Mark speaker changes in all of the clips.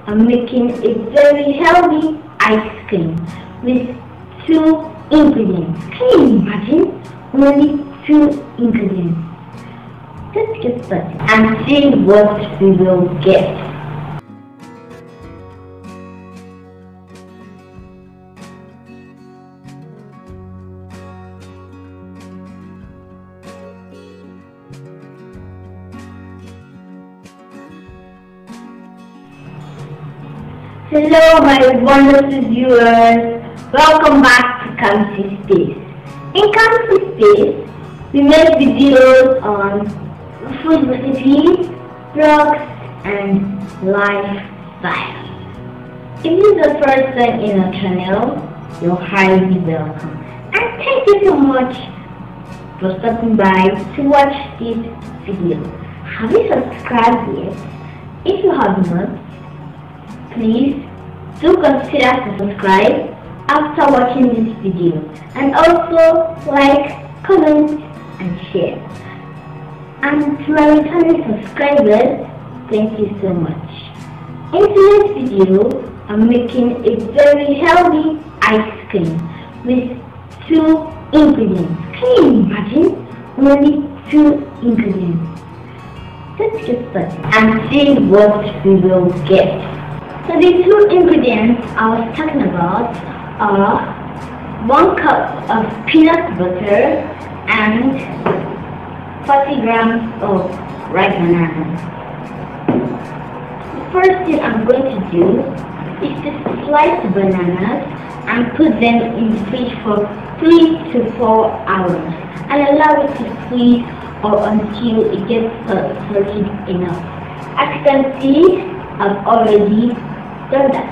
Speaker 1: I'm making a very healthy ice cream with 2 ingredients. Can you imagine? Only 2 ingredients. Let's get started and see what we will get. Hello my wonderful viewers, welcome back to Kamsi Space. In Kamsi Space, we make videos on food recipes, blogs, and lifestyle. If this is the first time in our channel, you're highly welcome. And thank you so much for stopping by to watch this video. Have you subscribed yet? If you have not, please do consider to subscribe after watching this video, and also like, comment and share. And to my returning subscribers, thank you so much. In today's video, I'm making a very healthy ice cream with 2 ingredients. Can you imagine? Only 2 ingredients. Let's get started and see what we will get. So the 2 ingredients I was talking about are 1 cup of peanut butter and 40 grams of ripe bananas. The first thing I'm going to do is to slice the bananas and put them in the fridge for 3 to 4 hours and allow it to freeze or until it gets solid enough. As you can see, I've already done that.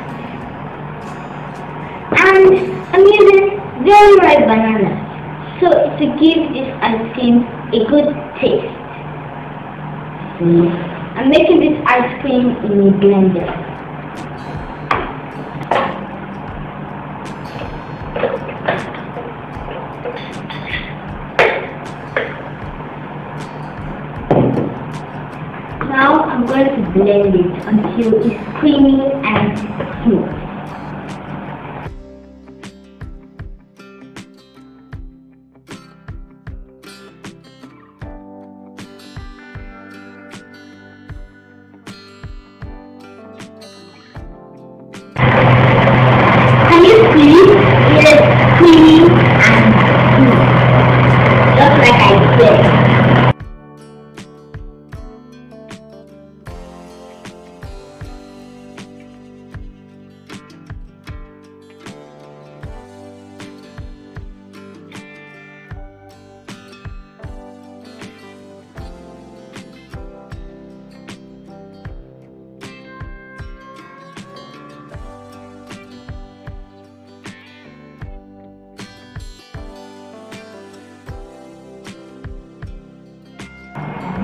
Speaker 1: And I'm using very ripe bananas so to give this ice cream a good taste. So I'm making this ice cream in a blender. Now I'm going to blend it until it's creamy and smooth. Can you see? It is creamy and smooth, just like I said.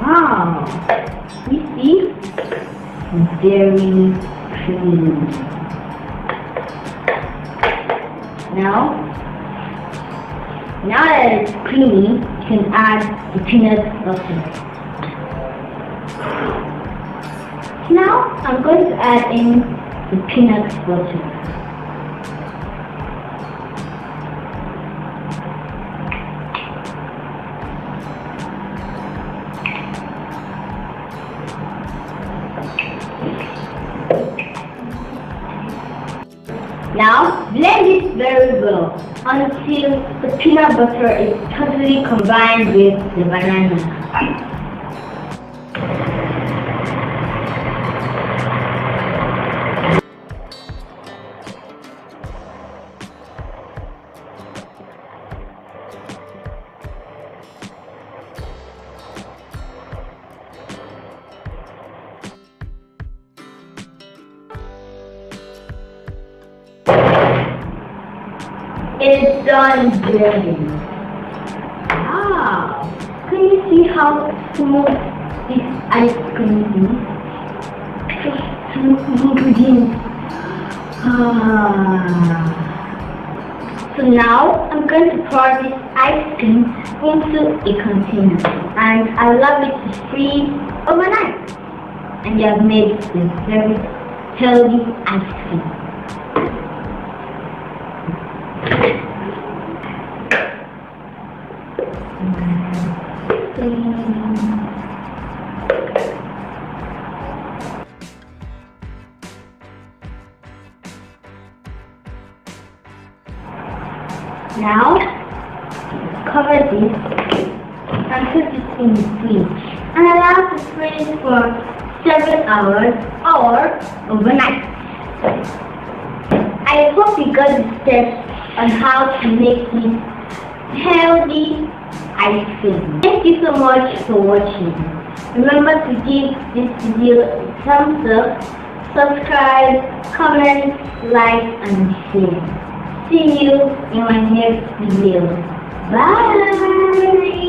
Speaker 1: Wow, you see? Very creamy. Now that it's creamy, you can add the peanut butter. Now I'm going to add in the peanut butter. Now blend it very well until the peanut butter is totally combined with the banana. It's done blending. Wow! Can you see how smooth this ice cream is? Just 2 ingredients. So now I'm going to pour this ice cream into a container and allow it to freeze overnight. And you have made a very healthy ice cream. Now, cover this and put it in the fridge and allow it to freeze for 7 hours or overnight. I hope you got the steps on how to make this healthy ice cream. Thank you so much for watching. Remember to give this video a thumbs up, subscribe, comment, like and share. See you in my next video. Bye!